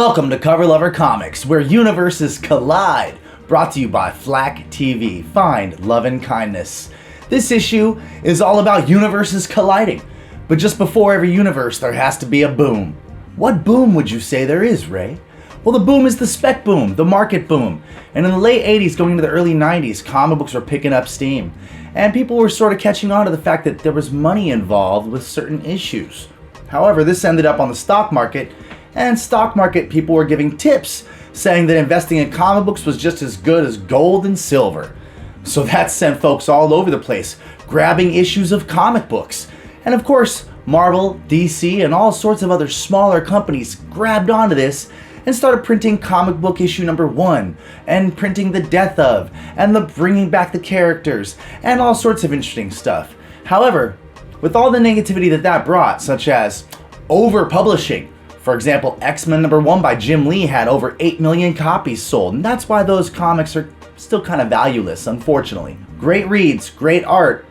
Welcome to Cover Lover Comics, where universes collide. Brought to you by FLAKtv. Find love and kindness. This issue is all about universes colliding. But just before every universe, there has to be a boom. What boom would you say there is, Ray? Well, the boom is the spec boom, the market boom. And in the late 80s going into the early 90s, comic books were picking up steam. And people were sort of catching on to the fact that there was money involved with certain issues. However, this ended up on the stock market, and stock market people were giving tips saying that investing in comic books was just as good as gold and silver. So that sent folks all over the place grabbing issues of comic books. And of course, Marvel, DC, and all sorts of other smaller companies grabbed onto this and started printing comic book issue number 1, and printing the death of, and the bringing back the characters, and all sorts of interesting stuff. However, with all the negativity that brought, such as over-publishing, for example, X-Men number 1 by Jim Lee had over 8 million copies sold, and that's why those comics are still kind of valueless, unfortunately. Great reads, great art,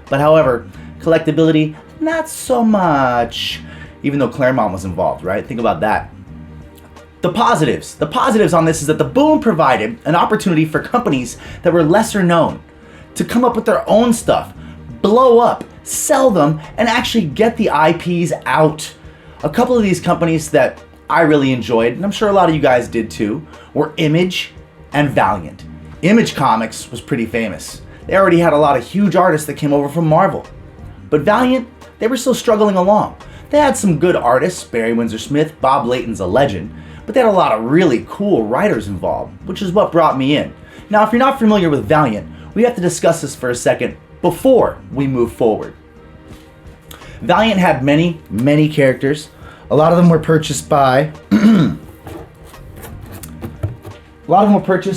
but however, collectability, not so much, even though Claremont was involved, right? Think about that. The positives on this is that the boom provided an opportunity for companies that were lesser known to come up with their own stuff, blow up, sell them, and actually get the IPs out. A couple of these companies that I really enjoyed, and I'm sure a lot of you guys did too, were Image and Valiant. Image Comics was pretty famous. They already had a lot of huge artists that came over from Marvel. But Valiant, they were still struggling along. They had some good artists, Barry Windsor Smith, Bob Layton's a legend, but they had a lot of really cool writers involved, which is what brought me in. Now, if you're not familiar with Valiant, we have to discuss this for a second before we move forward. Valiant had many characters. A lot of them were purchased by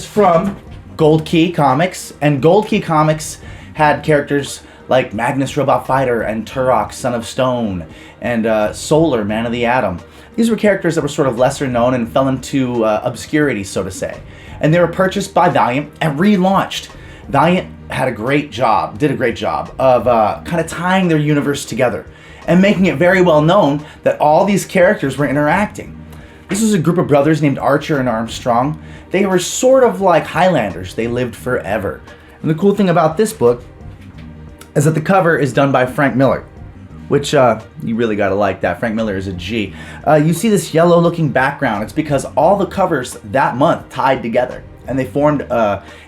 from Gold Key Comics, and Gold Key Comics had characters like Magnus Robot Fighter and Turok, Son of Stone, and Solar, Man of the Atom. These were characters that were sort of lesser known and fell into obscurity, so to say. And they were purchased by Valiant and relaunched. Valiant did a great job of kind of tying their universe together and making it very well known that all these characters were interacting. This was a group of brothers named Archer and Armstrong. They were sort of like Highlanders. They lived forever. And the cool thing about this book is that the cover is done by Frank Miller, which you really gotta like that. Frank Miller is a G. You see this yellow looking background. It's because all the covers that month tied together, and they formed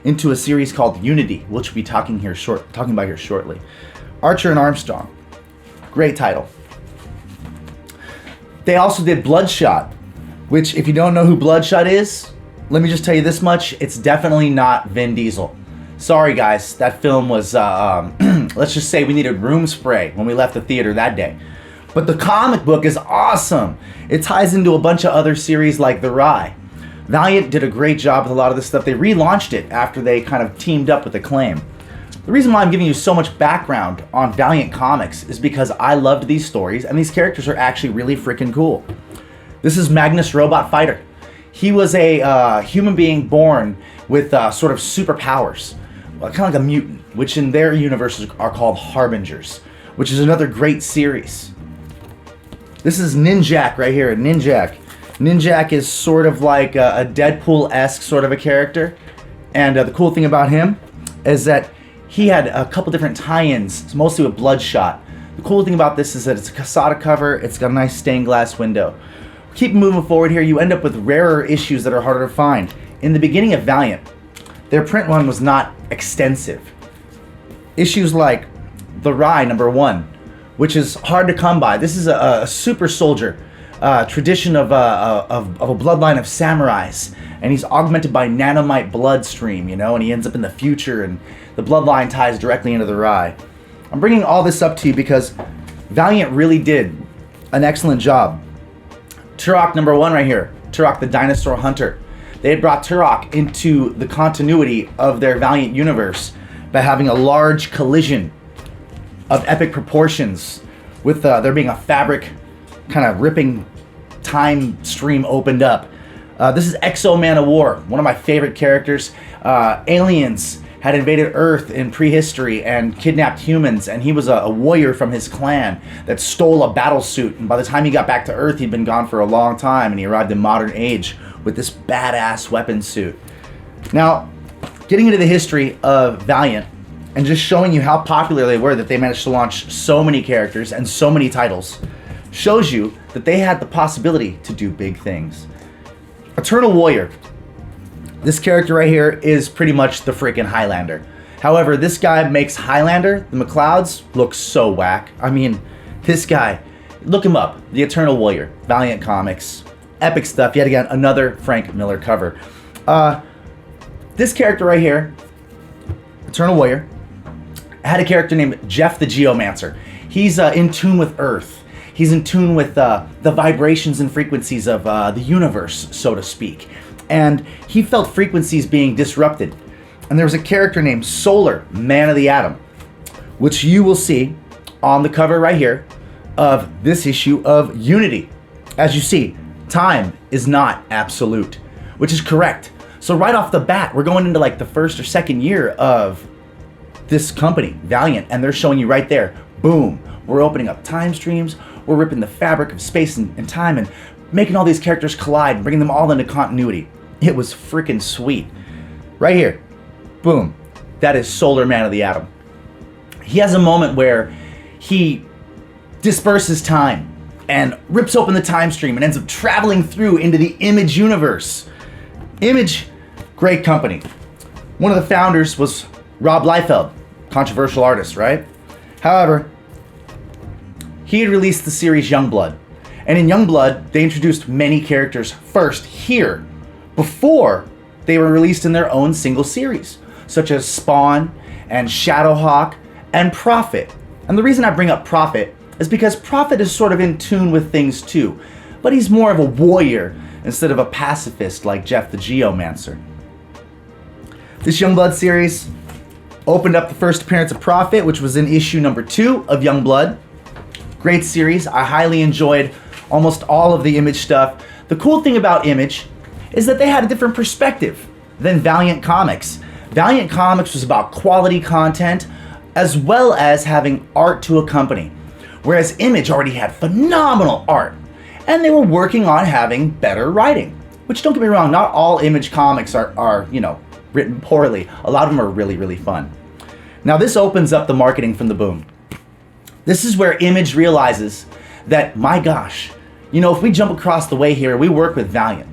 into a series called Unity, which we'll be talking about here shortly. Archer and Armstrong, great title. They also did Bloodshot, which, if you don't know who Bloodshot is, let me just tell you this much: it's definitely not Vin Diesel. Sorry guys, that film was, let's just say we needed room spray when we left the theater that day. But the comic book is awesome. It ties into a bunch of other series like The Rye. Valiant did a great job with a lot of this stuff. They relaunched it after they kind of teamed up with Acclaim. The reason why I'm giving you so much background on Valiant Comics is because I loved these stories, and these characters are actually really freaking cool. This is Magnus Robot Fighter. He was a human being born with sort of superpowers. Kind of like a mutant, which in their universes are called Harbingers, which is another great series. This is Ninjak right here, Ninjak. Ninjak is sort of like a Deadpool-esque sort of a character, and the cool thing about him is that he had a couple different tie-ins, mostly with Bloodshot. The cool thing about this is that it's a Casada cover, it's got a nice stained glass window. Keep moving forward here, you end up with rarer issues that are harder to find. In the beginning of Valiant, their print run was not extensive. Issues like The Rye number 1, which is hard to come by. This is a super soldier, tradition of a bloodline of samurais, and he's augmented by nanomite bloodstream, you know, and he ends up in the future, and the bloodline ties directly into The Rye. I'm bringing all this up to you because Valiant really did an excellent job. Turok number 1 right here, Turok the Dinosaur Hunter. They had brought Turok into the continuity of their Valiant universe by having a large collision of epic proportions, with there being a fabric kind of ripping time stream opened up. This is Exo Man of War, one of my favorite characters. Aliens had invaded Earth in prehistory and kidnapped humans, and he was a warrior from his clan that stole a battle suit, and by the time he got back to Earth, he'd been gone for a long time, and he arrived in modern age with this badass weapon suit. Now, getting into the history of Valiant, and just showing you how popular they were, that they managed to launch so many characters and so many titles, shows you that they had the possibility to do big things. Eternal Warrior. This character right here is pretty much the freaking Highlander. However, this guy makes Highlander, the McLeods, look so whack. I mean, this guy, look him up. The Eternal Warrior, Valiant Comics. Epic stuff. Yet again, another Frank Miller cover. This character right here, Eternal Warrior, had a character named Jeff the Geomancer. He's in tune with Earth. He's in tune with the vibrations and frequencies of the universe, so to speak. And he felt frequencies being disrupted. And there was a character named Solar, Man of the Atom, which you will see on the cover right here of this issue of Unity. As you see, time is not absolute, which is correct. So right off the bat, we're going into like the first or second year of this company, Valiant, and they're showing you right there, boom, we're opening up time streams, we're ripping the fabric of space and time and making all these characters collide, bringing them all into continuity. It was freaking sweet. Right here, boom, that is Solar Man of the Atom. He has a moment where he disperses time and rips open the time stream and ends up traveling through into the Image universe. Image, great company. One of the founders was Rob Liefeld, controversial artist, right? However, he had released the series Youngblood. And in Youngblood, they introduced many characters first here, before they were released in their own single series, such as Spawn and Shadowhawk and Prophet. And the reason I bring up Prophet is because Prophet is sort of in tune with things too, but he's more of a warrior instead of a pacifist like Jeff the Geomancer. This Youngblood series opened up the first appearance of Prophet, which was in issue number 2 of Youngblood. Great series. I highly enjoyed almost all of the Image stuff. The cool thing about Image is that they had a different perspective than Valiant Comics. Valiant Comics was about quality content as well as having art to accompany, whereas Image already had phenomenal art, and they were working on having better writing. Which, don't get me wrong, not all Image comics are written poorly. A lot of them are really, really fun. Now this opens up the marketing from the boom. This is where Image realizes that, my gosh, if we jump across the way here, we work with Valiant.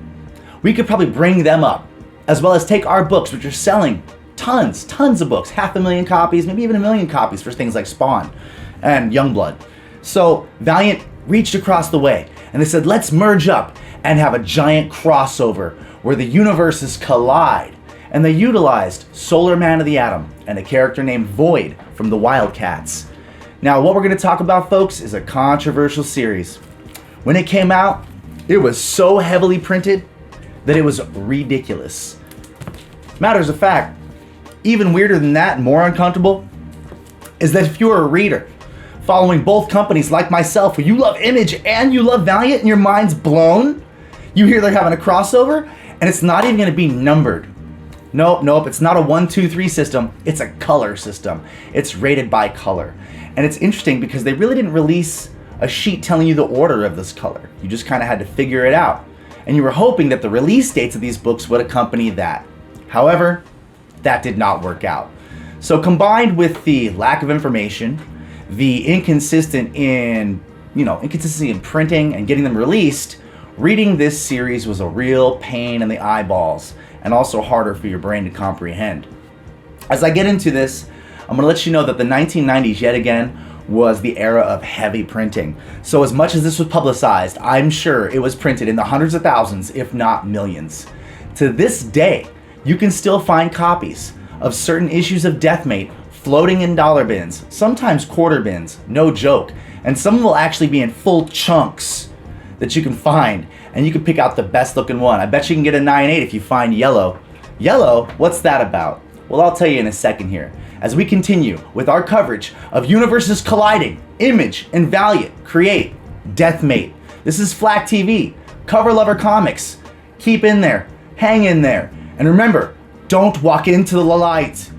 We could probably bring them up, as well as take our books, which are selling tons of books, 500,000 copies, maybe even 1 million copies for things like Spawn and Youngblood. So Valiant reached across the way and they said, let's merge up and have a giant crossover where the universes collide. And they utilized Solar Man of the Atom and a character named Void from the Wildcats. Now, what we're going to talk about, folks, is a controversial series. When it came out, it was so heavily printed that it was ridiculous. Matters of fact, even weirder than that and more uncomfortable, is that if you're a reader following both companies like myself, where you love Image and you love Valiant and your mind's blown, you hear they're having a crossover and it's not even going to be numbered. Nope, it's not a 1, 2, 3 system, it's a color system. It's rated by color. And it's interesting because they really didn't release a sheet telling you the order of this color. You just kind of had to figure it out. And you were hoping that the release dates of these books would accompany that. However, that did not work out. So combined with the lack of information, the inconsistency in printing and getting them released, reading this series was a real pain in the eyeballs and also harder for your brain to comprehend. As I get into this, I'm going to let you know that the 1990s, yet again, was the era of heavy printing. So as much as this was publicized, I'm sure it was printed in the hundreds of thousands, if not millions. To this day, you can still find copies of certain issues of Deathmate floating in dollar bins, sometimes quarter bins, no joke. And some will actually be in full chunks that you can find, and you can pick out the best looking one. I bet you can get a 9/8 if you find yellow. Yellow, what's that about? Well, I'll tell you in a second here, as we continue with our coverage of universes colliding, Image and Valiant create Deathmate. This is FLAKtv, Cover Lover Comics. Keep in there, hang in there, and remember, don't walk into the light.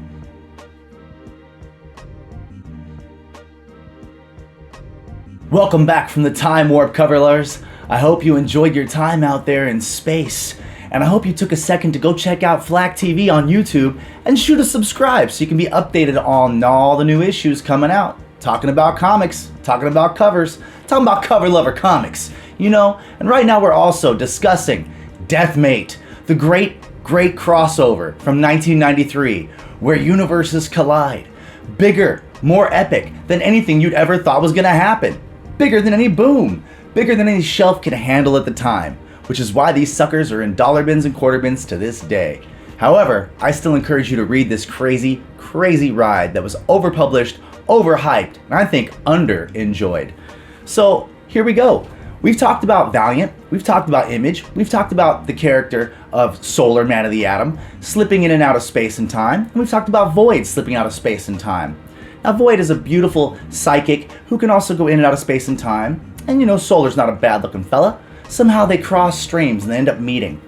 Welcome back from the Time Warp, coverlers. I hope you enjoyed your time out there in space, and I hope you took a second to go check out FLAKtv on YouTube and shoot a subscribe so you can be updated on all the new issues coming out. Talking about comics, talking about covers, talking about cover lover comics, you know. And right now we're also discussing Deathmate, the great crossover from 1993, where universes collide. Bigger, more epic than anything you'd ever thought was gonna happen. Bigger than any boom, bigger than any shelf could handle at the time, which is why these suckers are in dollar bins and quarter bins to this day. However, I still encourage you to read this crazy ride that was overpublished, overhyped, and I think under-enjoyed. So here we go. We've talked about Valiant, we've talked about Image, we've talked about the character of Solar Man of the Atom slipping in and out of space and time, and we've talked about Void slipping out of space and time. Now Void is a beautiful psychic who can also go in and out of space and time, and you know Solar's not a bad looking fella. Somehow they cross streams and they end up meeting.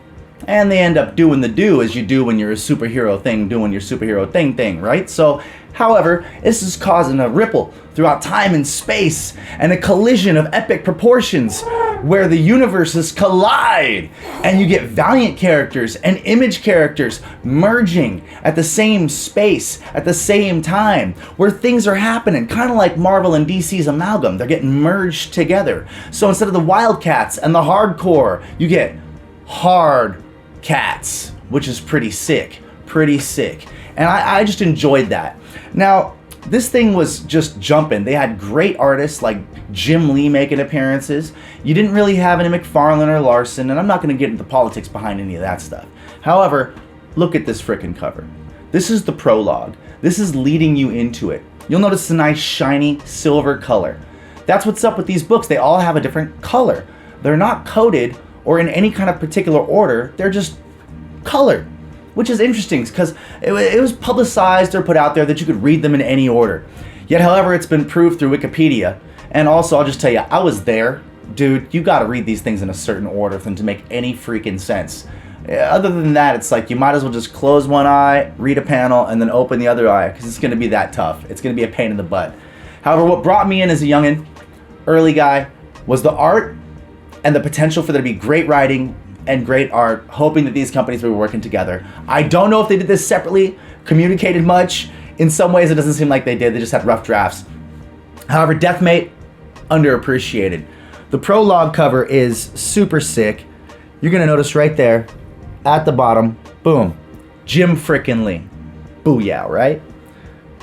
And they end up doing the do as you do when you're a superhero thing, doing your superhero thing, right? So, however, this is causing a ripple throughout time and space and a collision of epic proportions where the universes collide and you get Valiant characters and Image characters merging at the same space at the same time where things are happening, kind of like Marvel and DC's amalgam. They're getting merged together. So instead of the Wildcats and the Hardcore, you get Hard Cats, which is pretty sick. And I just enjoyed that. Now, this thing was just jumping. They had great artists like Jim Lee making appearances. You didn't really have any McFarlane or Larson, and I'm not going to get into the politics behind any of that stuff. However, look at this frickin' cover. This is the prologue. This is leading you into it. You'll notice a nice shiny silver color. That's what's up with these books. They all have a different color. They're not coded or in any kind of particular order. They're just colored, which is interesting because it was publicized or put out there that you could read them in any order. Yet, however, it's been proved through Wikipedia. And also, I'll just tell you, I was there. Dude, you gotta read these things in a certain order for them to make any freaking sense. Other than that, it's like you might as well just close one eye, read a panel, and then open the other eye, because it's gonna be that tough. It's gonna be a pain in the butt. However, what brought me in as a youngin', early guy, was the art and the potential for there to be great writing and great art, hoping that these companies were working together. I don't know if they did this separately, communicated much. In some ways, it doesn't seem like they did. They just had rough drafts. However, Deathmate, underappreciated. The prologue cover is super sick. You're gonna notice right there, at the bottom, boom, Jim frickin' Lee. Booyah, right?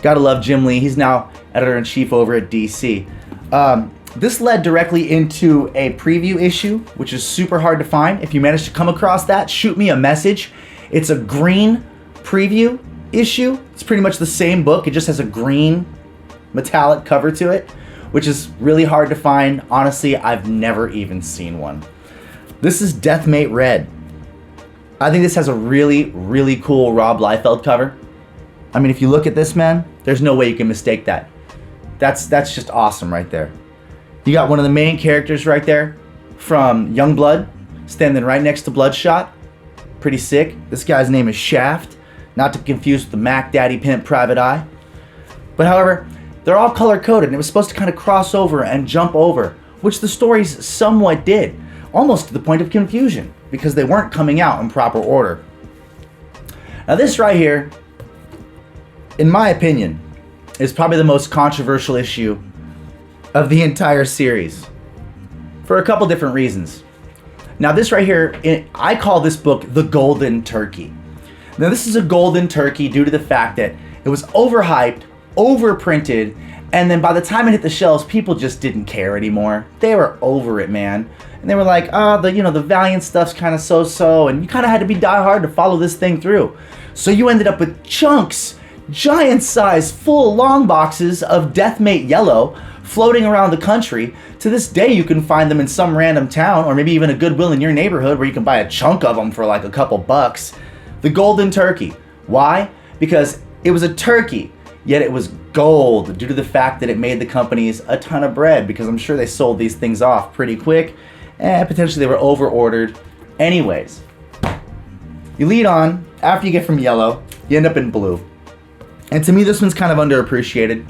Gotta love Jim Lee. He's now editor-in-chief over at DC. This led directly into a preview issue, which is super hard to find. If you manage to come across that, shoot me a message. It's a green preview issue. It's pretty much the same book. It just has a green metallic cover to it, which is really hard to find. Honestly, I've never even seen one. This is Deathmate Red. I think this has a really cool Rob Liefeld cover. I mean, if you look at this, man, there's no way you can mistake that. That's just awesome right there. You got one of the main characters right there from Youngblood standing right next to Bloodshot. Pretty sick. This guy's name is Shaft, not to confuse with the Mac Daddy Pimp Private Eye. But however, they're all color-coded, and it was supposed to kind of cross over and jump over, which the stories somewhat did, almost to the point of confusion, because they weren't coming out in proper order. Now this right here, in my opinion, is probably the most controversial issue of the entire series, for a couple different reasons. Now this right here, I call this book the Golden Turkey. Now this is a golden turkey due to the fact that it was overhyped, overprinted, and then by the time it hit the shelves, people just didn't care anymore. They were over it, man. And they were like, the Valiant stuff's kind of so-so, and you kind of had to be die-hard to follow this thing through. So you ended up with chunks, giant-sized, full long boxes of Deathmate Yellow floating around the country. To this day, you can find them in some random town, or maybe even a Goodwill in your neighborhood where you can buy a chunk of them for like a couple bucks. The Golden Turkey. Why? Because it was a turkey, yet it was gold due to the fact that it made the companies a ton of bread, because I'm sure they sold these things off pretty quick, and potentially they were over-ordered. Anyways, you lead on, after you get from yellow, you end up in blue. And to me, this one's kind of underappreciated.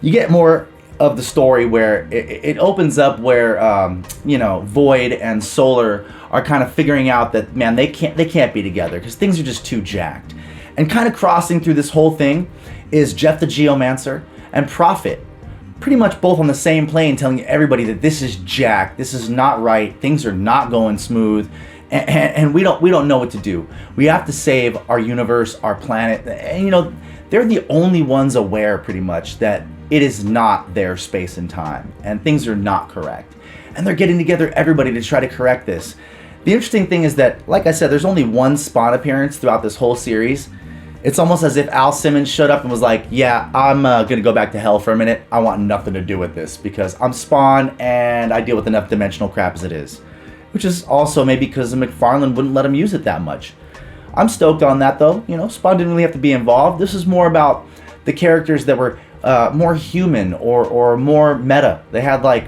You get more of the story where it opens up where Void and Solar are kind of figuring out that, man, they can't be together because things are just too jacked. And kind of crossing through this whole thing is Jeff the Geomancer and Prophet, pretty much both on the same plane, telling everybody that this is jacked, this is not right, things are not going smooth, and we don't know what to do. We have to save our universe, our planet, and they're the only ones aware pretty much that it is not their space and time, and things are not correct. And they're getting together everybody to try to correct this. The interesting thing is that, like I said, there's only one Spawn appearance throughout this whole series. It's almost as if Al Simmons showed up and was like, yeah, I'm gonna go back to hell for a minute. I want nothing to do with this because I'm Spawn and I deal with enough dimensional crap as it is. Which is also maybe because McFarlane wouldn't let him use it that much. I'm stoked on that though. Spawn didn't really have to be involved. This is more about the characters that were more human or more meta. They had like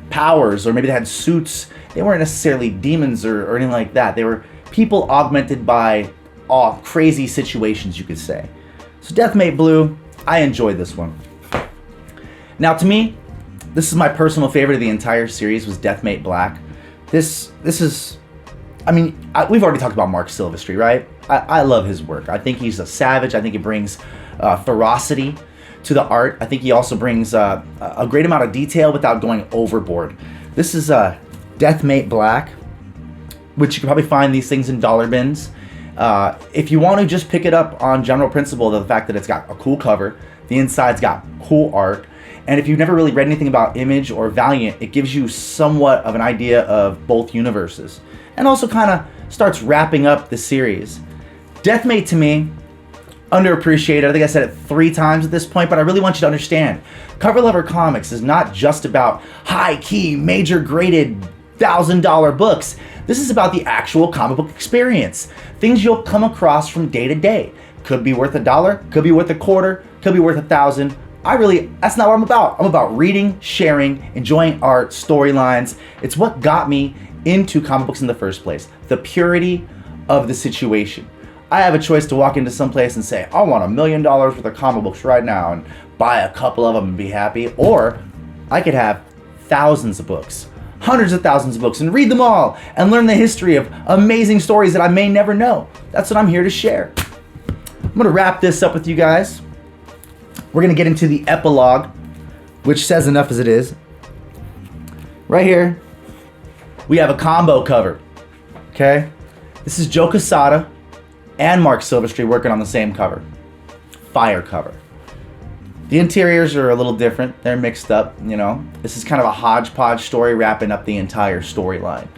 powers, or maybe they had suits. They weren't necessarily demons or anything like that. They were people augmented by crazy situations, you could say. So Deathmate Blue, I enjoyed this one. Now to me, this is my personal favorite of the entire series, was Deathmate Black. This is, we've already talked about Mark Silvestri, right? I love his work. I think he's a savage. I think he brings ferocity to the art. I think he also brings a great amount of detail without going overboard. This is Deathmate Black, which you can probably find these things in dollar bins. If you want to just pick it up on general principle of the fact that it's got a cool cover, the inside's got cool art, and if you've never really read anything about Image or Valiant, it gives you somewhat of an idea of both universes, and also kind of starts wrapping up the series. Deathmate, to me, underappreciated. I think I said it 3 times at this point, but I really want you to understand, Cover Lover Comics is not just about high-key, major-graded, $1,000 books. This is about the actual comic book experience. Things you'll come across from day to day. Could be worth $1, could be worth $0.25, could be worth $1,000. That's not what I'm about. I'm about reading, sharing, enjoying art, storylines. It's what got me into comic books in the first place. The purity of the situation. I have a choice to walk into some place and say, I want $1 million worth of comic books right now and buy a couple of them and be happy. Or I could have thousands of books, hundreds of thousands of books, and read them all and learn the history of amazing stories that I may never know. That's what I'm here to share. I'm going to wrap this up with you guys. We're going to get into the epilogue, which says enough as it is. Right here, we have a combo cover. Okay? This is Joe Quesada and Mark Silvestri working on the same cover. Fire cover. The interiors are a little different. They're mixed up, This is kind of a hodgepodge story wrapping up the entire storyline.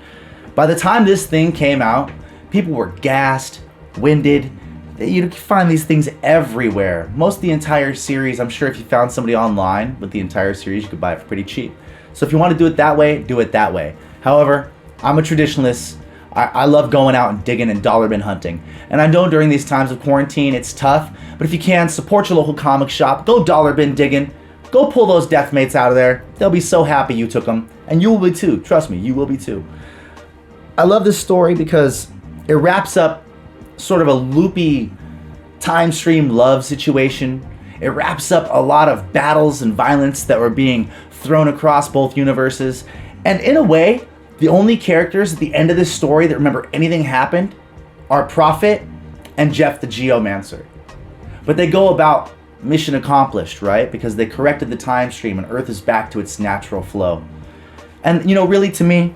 By the time this thing came out, people were gassed, winded. You find these things everywhere. Most of the entire series, I'm sure if you found somebody online with the entire series, you could buy it for pretty cheap. So if you want to do it that way, do it that way. However, I'm a traditionalist. I love going out and digging and dollar bin hunting. And I know during these times of quarantine, it's tough. But if you can, support your local comic shop. Go dollar bin digging. Go pull those Deathmates out of there. They'll be so happy you took them. And you will be too. Trust me, you will be too. I love this story because it wraps up sort of a loopy time stream love situation. It wraps up a lot of battles and violence that were being thrown across both universes. And in a way, the only characters at the end of this story that remember anything happened are Prophet and Jeff the Geomancer. But they go about mission accomplished, right? Because they corrected the time stream and Earth is back to its natural flow. And really to me,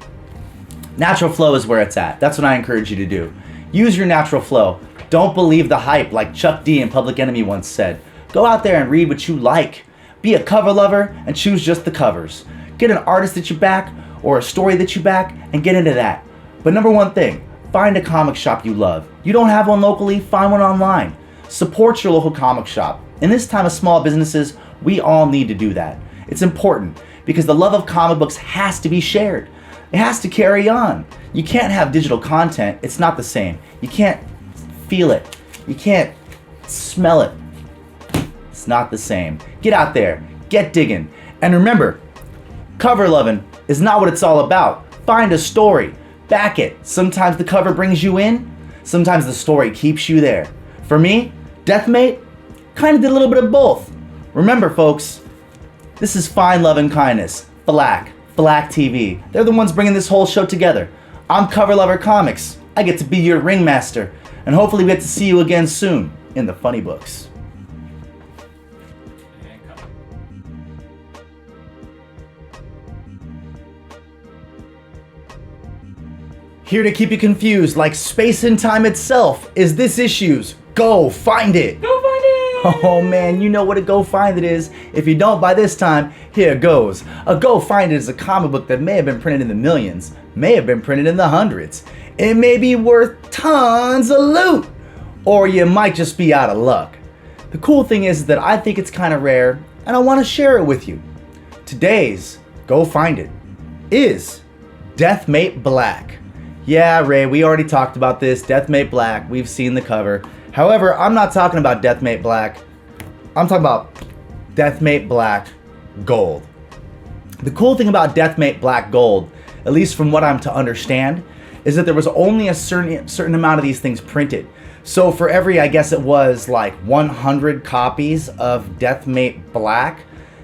natural flow is where it's at. That's what I encourage you to do. Use your natural flow. Don't believe the hype like Chuck D in Public Enemy once said. Go out there and read what you like. Be a cover lover and choose just the covers. Get an artist that you back or a story that you back and get into that. But number one thing, find a comic shop you love. You don't have one locally, find one online. Support your local comic shop. In this time of small businesses, we all need to do that. It's important because the love of comic books has to be shared. It has to carry on. You can't have digital content. It's not the same. You can't feel it. You can't smell it. It's not the same. Get out there. Get digging. And remember, cover loving is not what it's all about. Find a story. Back it. Sometimes the cover brings you in. Sometimes the story keeps you there. For me, Deathmate kind of did a little bit of both. Remember, folks, This is Find Love and Kindness, FLAKtv. They're the ones bringing this whole show together. I'm Cover Lover Comics. I get to be your ringmaster, and hopefully we get to see you again soon in the funny books. Here to keep you confused like space and time itself is this issue's Go Find It! Go find it! Oh man, you know what a Go Find It is. If you don't by this time, here goes. A Go Find It is a comic book that may have been printed in the millions, may have been printed in the hundreds. It may be worth tons of loot, or you might just be out of luck. The cool thing is that I think it's kind of rare, and I want to share it with you. Today's Go Find It is Deathmate Black. Yeah, Ray, we already talked about this. Deathmate Black, we've seen the cover. However, I'm not talking about Deathmate Black. I'm talking about Deathmate Black Gold. The cool thing about Deathmate Black Gold, at least from what I'm to understand, is that there was only a certain amount of these things printed. So for every, I guess it was like 100 copies of Deathmate Black,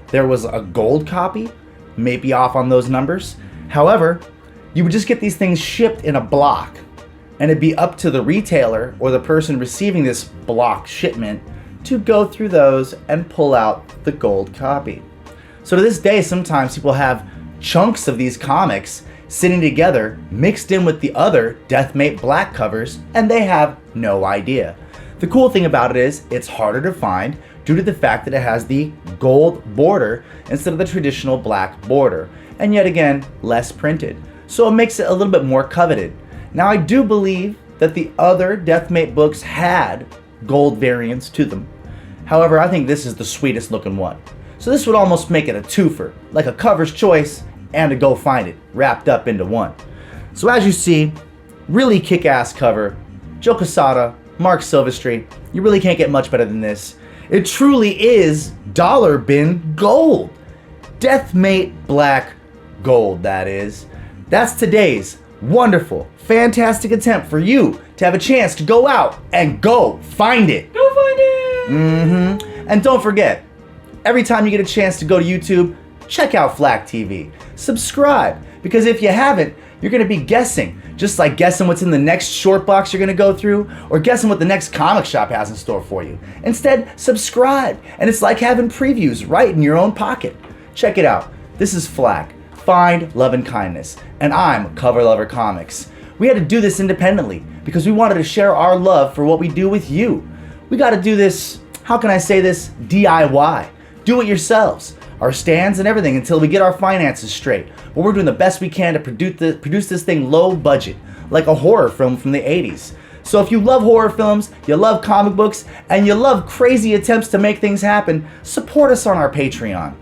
there was a gold copy, maybe off on those numbers. However, you would just get these things shipped in a block, and it'd be up to the retailer or the person receiving this block shipment to go through those and pull out the gold copy. So to this day, sometimes people have chunks of these comics sitting together, mixed in with the other Deathmate Black covers, and they have no idea. The cool thing about it is it's harder to find due to the fact that it has the gold border instead of the traditional black border, and yet again, less printed. So it makes it a little bit more coveted. Now I do believe that the other Deathmate books had gold variants to them. However, I think this is the sweetest looking one. So this would almost make it a twofer, like a cover's choice and a Go Find It, wrapped up into one. So as you see, really kick-ass cover. Joe Quesada, Mark Silvestri, you really can't get much better than this. It truly is dollar bin gold. Deathmate Black Gold, that is. That's today's wonderful, fantastic attempt for you to have a chance to go out and go find it. Go find it! And don't forget, every time you get a chance to go to YouTube, check out FLAKtv. Subscribe, because if you haven't, you're going to be guessing, just like guessing what's in the next short box you're going to go through, or guessing what the next comic shop has in store for you. Instead, subscribe, and it's like having previews right in your own pocket. Check it out. This is Flak. Find Love and Kindness, and I'm Cover Lover Comics. We had to do this independently because we wanted to share our love for what we do with you. We got to do this, how can I say this, DIY. Do it yourselves. Our stands and everything until we get our finances straight. But we're doing the best we can to produce this thing low budget, like a horror film from the 80s. So if you love horror films, you love comic books, and you love crazy attempts to make things happen, support us on our Patreon.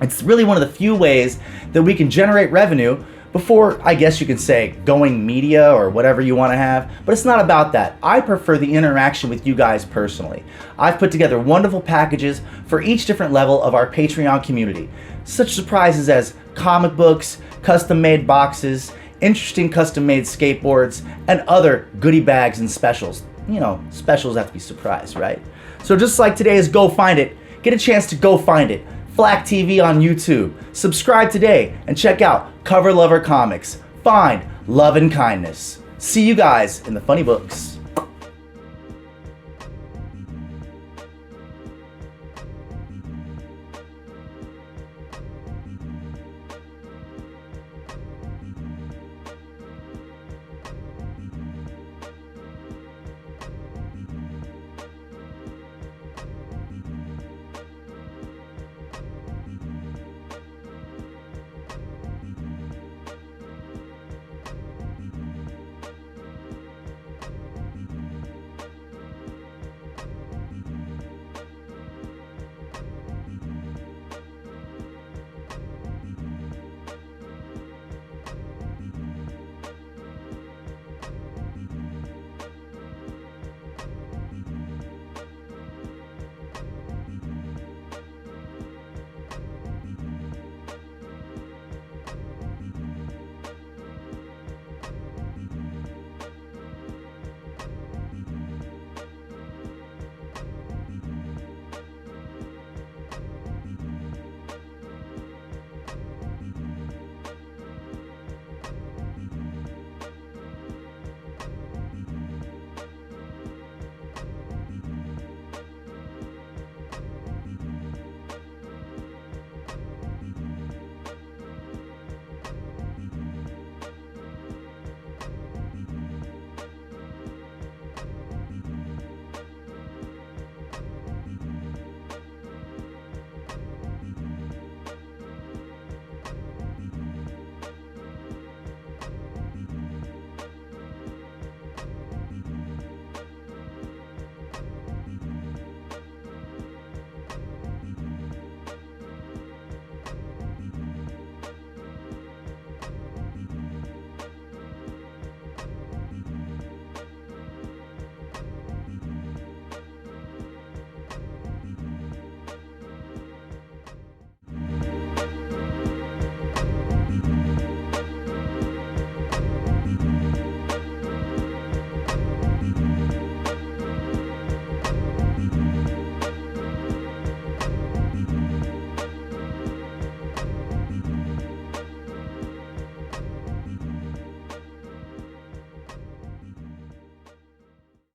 It's really one of the few ways that we can generate revenue before, I guess you could say, going media or whatever you want to have. But it's not about that. I prefer the interaction with you guys personally. I've put together wonderful packages for each different level of our Patreon community. Such surprises as comic books, custom-made boxes, interesting custom-made skateboards, and other goodie bags and specials. You know, specials have to be surprised, right? So just like today's Go Find It, get a chance to go find it. FLAKtv on YouTube. Subscribe today and check out Cover Lover Comics. Find Love and Kindness. See you guys in the funny books.